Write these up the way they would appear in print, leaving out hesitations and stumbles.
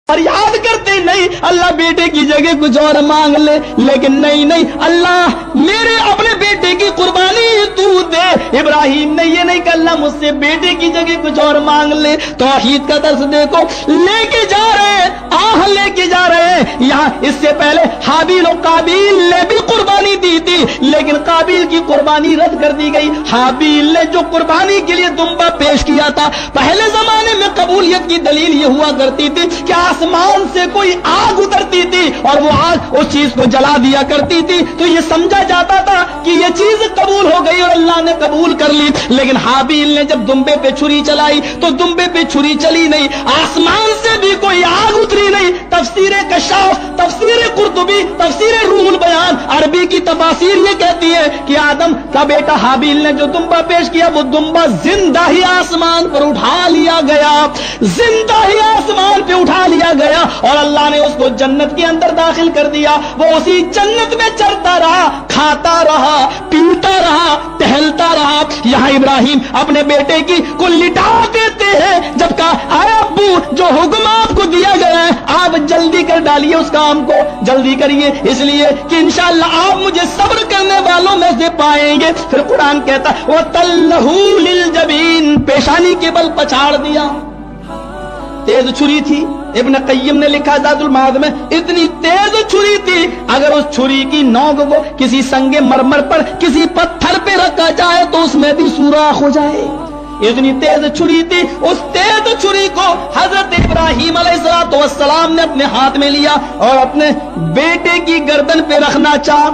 فریاد کرتے نہیں اللہ بیٹے کی جگہ کچھ اور مانگ لے، لیکن نہیں اللہ میرے اپنے بیٹے کی قربانی تو دے۔ ابراہیم نے یہ نہیں کہ اللہ مجھ سے بیٹے کی جگہ کچھ اور مانگ لے۔ توحید کا درس دیکھو، لے کے جا رہے ہیں، لے کے جا رہے ہیں۔ یہاں اس سے پہلے حابیل و قابیل نے بھی قربانی دی تھی، لیکن قابیل کی قربانی رد کر دی گئی۔ حابیل نے جو قربانی کے لیے دمبا پیش کیا تھا، پہلے زمانے میں قبولیت کی دلیل یہ ہوا کرتی تھی کہ آسمان سے کوئی آگ اترتی تھی اور وہ آگ اس چیز کو جلا دیا کرتی تھی، تو یہ سمجھا جاتا تھا کہ یہ چیز قبول ہو گئی اور اللہ نے قبول کر لی۔ لیکن حابیل نے جب دمبے پہ چھری چلائی تو دمبے پہ چھری چلی نہیں، آسمان سے بھی کوئی آگ اتری نہیں۔ تفسیر کشاف، تفسیر قرطبی، تفسیر روح البیان، عربی کی تفاسیر یہ کہتی ہے کہ آدم کا بیٹا حابیل نے جو دمبا پیش کیا وہ دمبا زندہ ہی آسمان پر اٹھا لیا گیا، زندہ ہی آسمان پہ اٹھا لیا گیا اور اللہ نے اس کو جنت کے اندر داخل کر دیا۔ وہ اسی جنت میں چرتا رہا، کھاتا رہا، پیتا رہا، ٹہلتا رہا۔ یہاں ابراہیم اپنے بیٹے کی کو لٹا دیتے ہیں، جب کہا اے ابو جو حکم آپ کو دیا گیا ہے آپ جلدی کر ڈالیے، اس کام کو جلدی کریے، اس لیے کہ انشاءاللہ آپ مجھے صبر کرنے والوں میں سے پائیں گے۔ پھر قرآن کہتا ہے وَتَلَّهُ لِلْجَبِينِ، پیشانی کے بل پچھاڑ دیا۔ تیز چھری تھی، ابن قیم نے لکھا زاد المعاد میں اتنی تیز چھری تھی اگر اس چھری کی نوک کو کسی سنگ مرمر پر کسی پتھر پہ رکھا جائے تو اس میں بھی سوراخ ہو جائے، اتنی تیز چھری تھی۔ اس تیز چھری کو حضرت ابراہیم علیہ السلام نے اپنے ہاتھ میں لیا اور اپنے بیٹے کی گردن پہ رکھنا چاہا۔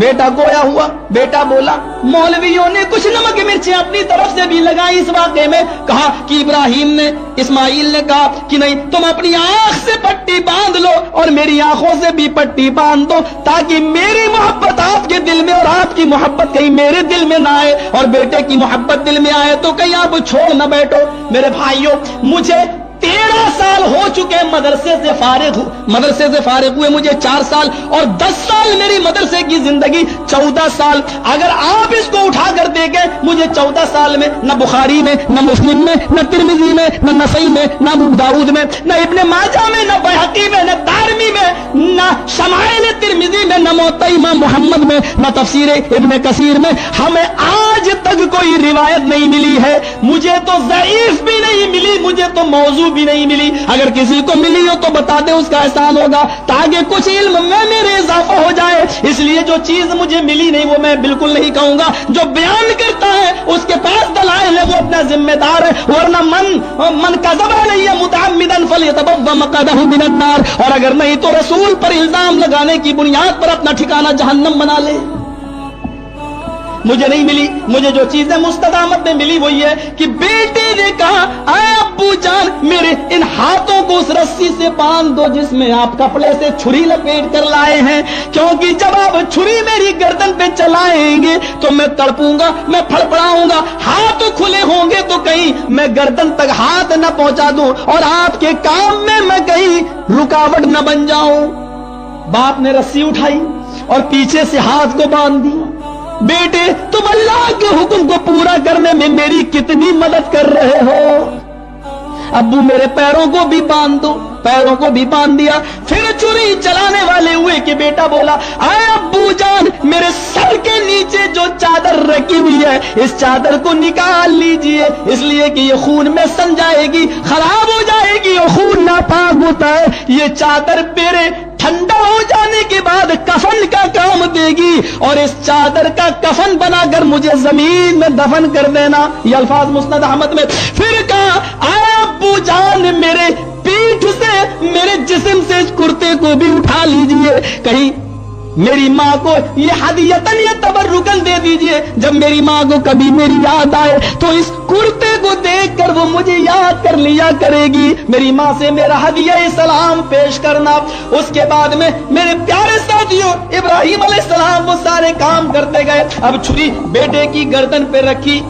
بیٹا گویا ہوا، بیٹا بولا۔ مولویوں نے کچھ نمک مرچیں اپنی طرف سے بھی لگائی اس واقعے میں، کہا کہ ابراہیم نے، اسماعیل نے کہا کہ نہیں تم اپنی آنکھ سے پٹی باندھ لو اور میری آنکھوں سے بھی پٹی باندھ دو تاکہ میری محبت آپ کے دل میں اور آپ کی محبت کہیں میرے دل میں نہ آئے اور بیٹے کی محبت دل میں آئے تو کہیں آپ چھوڑ نہ بیٹھو۔ میرے بھائیوں، مجھے 13 سال ہو چکے مدرسے سے فارغ ہوئے، مجھے 4 سال اور 10 سال میری مدرسے کی زندگی 14 سال۔ اگر آپ اس کو اٹھا کر دیکھیں مجھے 14 سال میں نہ بخاری میں، نہ مسلم میں، نہ ترمذی میں، نہ نسائی میں، نہ ابو داؤد میں، نہ ابن ماجہ میں، نہ بیہقی میں، نہ دارمی میں، نہ شمائل ترمذی میں، نہ موطا امام محمد میں، نہ تفسیر ابن کثیر میں ہمیں آج تک کوئی روایت نہیں ملی ہے۔ مجھے تو ضعیف بھی نہیں ملی، مجھے تو موضوع بھی نہیں ملی۔ اگر کسی کو ملی ہو تو بتا دے، اس کا احسان ہوگا تاکہ کچھ علم میں میرے اضافہ ہو جائے۔ اس لیے جو چیز مجھے ملی نہیں وہ میں بالکل نہیں کہوں گا، جو بیان کرتا ہے اس کے پاس دلائل ہے وہ اپنا ذمہ دار ہے، ورنہ من کذب علی متعمدا فلیتبوأ مقعدہ من النار، اور اگر نہیں تو رسول پر الزام لگانے کی بنیاد پر اپنا ٹھکانہ جہنم بنا لے۔ مجھے نہیں ملی، مجھے جو چیزیں مستدامت میں ملی وہ یہ کہ بیٹے نے کہا اے ابو جان میرے ان ہاتھوں کو اس رسی سے باندھ دو جس میں آپ کپڑے سے چھری لپیٹ کر لائے ہیں، کیونکہ جب آپ چھری میری گردن پہ چلائیں گے تو میں تڑپوں گا، میں پھڑپڑاؤں گا، ہاتھ کھلے ہوں گے تو کہیں میں گردن تک ہاتھ نہ پہنچا دوں اور آپ کے کام میں کہیں رکاوٹ نہ بن جاؤں۔ باپ نے رسی اٹھائی اور پیچھے سے ہاتھ کو باندھ دیا۔ بیٹے تم اللہ کے حکم کو پورا کرنے میں میری کتنی مدد کر رہے ہو، ابو میرے پیروں کو بھی باندھ دو، پیروں کو بھی باندھ دیا۔ پھر چھری چلانے والے ہوئے کہ بیٹا بولا اے ابو جان میرے سر کے نیچے جو چادر رکھی ہوئی ہے اس چادر کو نکال لیجئے، اس لیے کہ یہ خون میں سن جائے گی، خراب ہو جائے گی، اور خون ناپاک ہوتا ہے۔ یہ چادر میرے ٹھنڈا ہو جانے کے بعد کفن کا کام دے گی اور اس چادر کا کفن بنا کر مجھے زمین میں دفن کر دینا۔ یہ الفاظ مسند احمد میں۔ پھر کہا اے ابو جان میرے پیٹھ سے، میرے جسم سے اس کرتے کو بھی اٹھا لیجئے، کہیں میری ماں کو یہ ہدیتاً یا تبرکاً دے دیجئے، جب میری ماں کو کبھی میری یاد آئے تو اس کرتے کو دیکھ کر وہ مجھے یاد کر لیا کرے گی۔ میری ماں سے میرا ہدیہ سلام پیش کرنا۔ اس کے بعد میں میرے پیارے ساتھیوں ابراہیم علیہ السلام وہ سارے کام کرتے گئے۔ اب چھری بیٹے کی گردن پہ رکھی،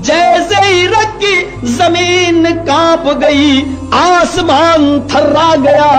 جیسے ہی رکھی زمین کانپ گئی، آسمان تھرا گیا،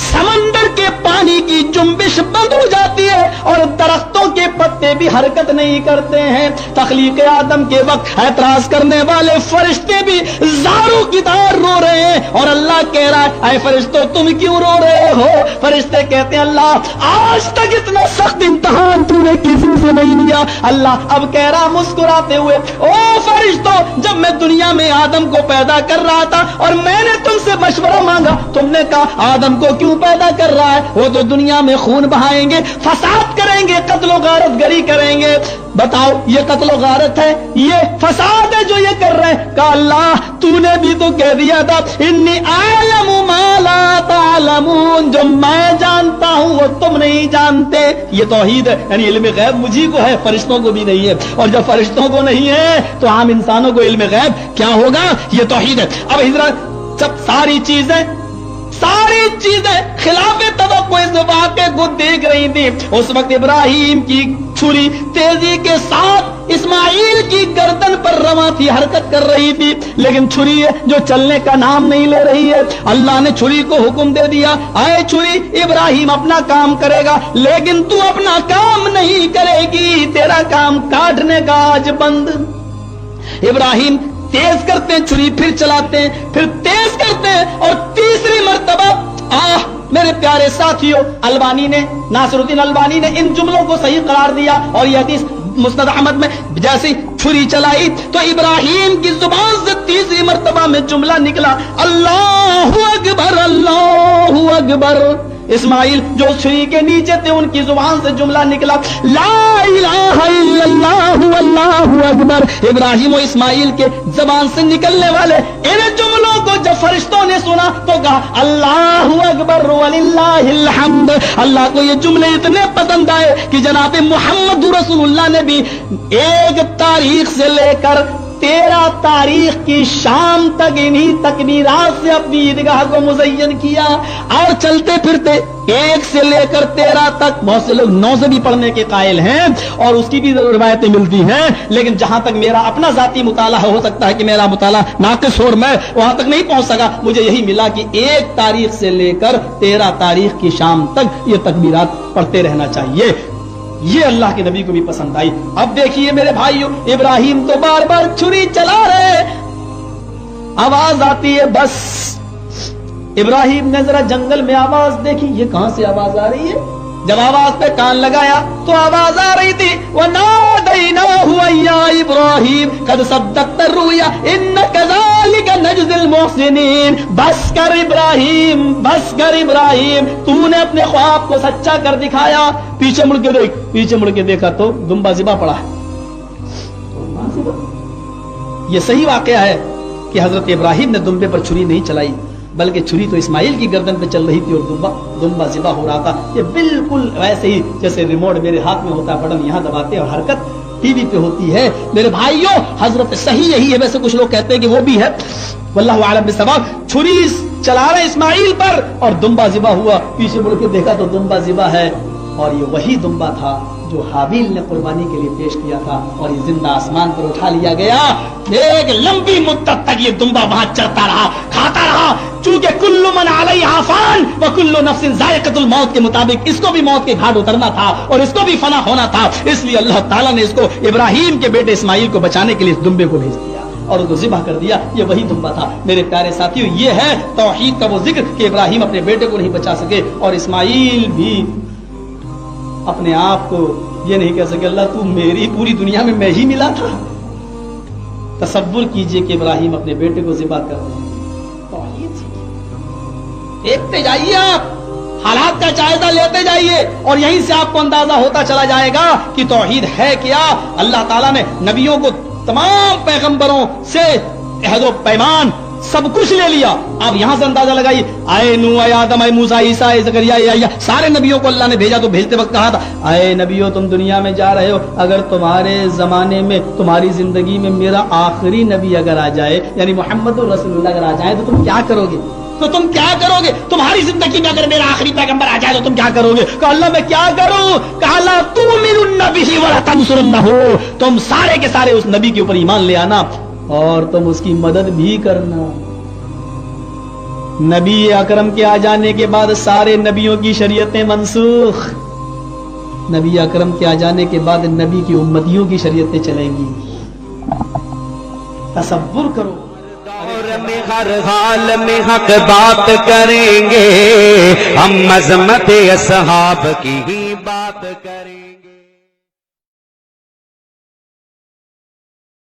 سمندر کے پانی کی جنبش بند ہو جاتی ہے ہے اور درختوں کے پتے بھی حرکت نہیں کرتے ہیں. تخلیق آدم کے وقت اعتراض کرنے والے فرشتے بھی زاروں کی طرح رو رہے ہیں اور اللہ کہہ رہا ہے اے فرشتوں تم کیوں رو رہے ہو؟ فرشتے کہتے ہیں اللہ آج تک اتنا سخت امتحان تم نے کسی سے نہیں لیا. اللہ اب کہہ رہا مسکراتے ہوئے او فرشتوں جب میں دنیا میں آدم کو پیدا کر رہا تھا اور میں نے تم سے مشورہ مانگا تم نے کہا آدم کو کیوں پیدا کر رہا ہے؟ وہ تو دنیا میں خون بہائیں گے فساد کریں گے قتل و غارت گری کریں گے. بتاؤ یہ قتل و غارت ہے یہ فساد ہے جو یہ کر رہے ہیں؟ کہا اللہ تو نے بھی تو کہہ دیا تھا انی اعلم ما لا تعلمون جو میں جانتا ہوں وہ تم نہیں جانتے. یہ توحید ہے یعنی علم غیب مجھے کو ہے فرشتوں کو بھی نہیں ہے اور جب فرشتوں کو نہیں ہے تو عام انسانوں کو علم غیب کیا ہوگا؟ یہ توحید ہے. اب حضرت جب ساری چیزیں خلاف توقع اس واقعے کو دیکھ رہی تھی اس وقت ابراہیم کی چھری تیزی کے ساتھ اسماعیل کی گردن پر رواں تھی حرکت کر رہی تھی لیکن چھری جو چلنے کا نام نہیں لے رہی ہے. اللہ نے چھری کو حکم دے دیا اے چھری ابراہیم اپنا کام کرے گا لیکن تو اپنا کام نہیں کرے گی تیرا کام کاٹنے کا آج بند. ابراہیم تیز کرتے ہیں چھری پھر چلاتے ہیں پھر تیز کرتے ہیں اور تیسری مرتبہ میرے پیارے ساتھیوں البانی نے ناصر الدین البانی نے ان جملوں کو صحیح قرار دیا اور یہ حدیث مسند احمد میں جیسی چھری چلائی تو ابراہیم کی زبان سے تیسری مرتبہ میں جملہ نکلا اللہ اکبر اللہ اکبر. اسماعیل جو چھری کے نیچے تھے ان کی زبان سے جملہ نکلا لا الہ الا اللہ واللہ اکبر. ابراہیم و اسماعیل کے زبان سے نکلنے والے ان جملوں کو جب فرشتوں نے سنا تو کہا اللہ اکبر وللہ الحمد. اللہ کو یہ جملے اتنے پسند آئے کہ جناب محمد رسول اللہ نے بھی ایک تاریخ سے لے کر 13 تاریخ کی شام تک انہی تکبیرات سے اپنی عیدگاہ کو مزین کیا اور چلتے پھرتے 1 سے لے کر 13 تک بہت سے لوگ 9 سے بھی پڑھنے کے قائل ہیں اور اس کی بھی روایتیں ملتی ہیں لیکن جہاں تک میرا اپنا ذاتی مطالعہ ہو سکتا ہے کہ میرا مطالعہ ناقص اور میں وہاں تک نہیں پہنچ سکا مجھے یہی ملا کہ 1 تاریخ سے لے کر 13 تاریخ کی شام تک یہ تکبیرات پڑھتے رہنا چاہیے. یہ اللہ کے نبی کو بھی پسند آئی. اب دیکھیے میرے بھائیوں ابراہیم تو بار بار چھری چلا رہے آواز آتی ہے بس. ابراہیم نے ذرا جنگل میں آواز دیکھی یہ کہاں سے آواز آ رہی ہے. جب آواز پہ کان لگایا تو آواز آ رہی تھی وَنَادَيْنَاهُ يَا إِبْرَاهِيمُ قَدْ صَدَّقْتَ الرُّؤْيَا إِنَّ كَذَلِكَ نَجْزِي الْمُحْسِنِينَ. بس کر ابراہیم تو نے اپنے خواب کو سچا کر دکھایا. پیچھے مڑ کے دیکھا تو دمبا ذبح پڑا ہے. یہ صحیح واقعہ ہے کہ حضرت ابراہیم نے دمبے پر چھری نہیں چلائی بلکہ چھری تو اسماعیل کی گردن پہ چل رہی تھی اور دمبا ذبح ہو رہا تھا. یہ بالکل ویسے ہی جیسے ریموٹ میرے ہاتھ میں ہوتا ہے بٹن یہاں دباتے اور حرکت ٹی وی پہ ہوتی ہے. میرے بھائیوں حضرت صحیح یہی ہے ویسے کچھ لوگ کہتے ہیں کہ وہ بھی ہے واللہ اعلم بالصواب. چھری چلا رہے اسماعیل پر اور دمبا ذبح ہوا. پیچھے مڑ کے دیکھا تو دمبا ذبح ہے اور یہ وہی دمبا تھا جو حابیل نے قربانی کے لیے پیش کیا تھا اور یہ زندہ آسمان پر اٹھا لیا گیا. ایک لمبی مدت تک یہ دمبا وہاں چرتا رہا کھاتا رہا چونکہ کل من علیہا فان وکل نفس ذائقۃ الموت کے مطابق اس کو بھی موت کے گھاٹ اترنا تھا اور اس کو بھی فنا ہونا تھا. اس لیے اللہ تعالیٰ نے اس کو ابراہیم کے بیٹے اسماعیل کو بچانے کے لیے اس دمبے کو بھیج دیا اور اس کو ذبح کر دیا. یہ وہی دمبا تھا. میرے پیارے ساتھیوں یہ ہے توحید کا وہ ذکر کہ ابراہیم اپنے بیٹے کو نہیں بچا سکے اور اسماعیل بھی اپنے آپ کو یہ نہیں کہہ سکے اللہ تو میری پوری دنیا میں ہی ملا تھا. تصور کیجئے کہ ابراہیم اپنے بیٹے کو ذبح کر رہے ہیں. دیکھتے جائیے آپ حالات کا جائزہ لیتے جائیے اور یہیں سے آپ کو اندازہ ہوتا چلا جائے گا کہ توحید ہے کیا. اللہ تعالیٰ نے نبیوں کو تمام پیغمبروں سے عہد و پیمان سب کچھ لے لیا. آپ یہاں سے اندازہ لگائیے اے نوح اے آدم اے موسیٰ عیسیٰ اے زکریا اے یحییٰ سارے نبیوں کو اللہ نے بھیجا تو بھیجتے وقت کہا تھا اے نبیوں تم دنیا میں جا رہے ہو اگر تمہارے زمانے میں تمہاری زندگی میں میرا آخری نبی اگر آ جائے یعنی محمد رسول اللہ اگر آ جائے تو تم کیا کرو گے تمہاری زندگی میں اگر میرا آخری پیغمبر آ جائے تو تم کیا کرو گے. کہا اللہ میں کیا کروں. کہا لا تؤمنن به ولا تنصرنه تم سارے کے سارے اس نبی کے اوپر ایمان لے آنا اور تم اس کی مدد بھی کرنا. نبی اکرم کے آ جانے کے بعد سارے نبیوں کی شریعتیں منسوخ. نبی اکرم کے آ جانے کے بعد نبی کی امتیوں کی شریعتیں چلیں گی. تصور کرو. دور میں ہر حال میں حق بات کریں گے، ہم عظمت اصحاب کی ہی بات کریں گے.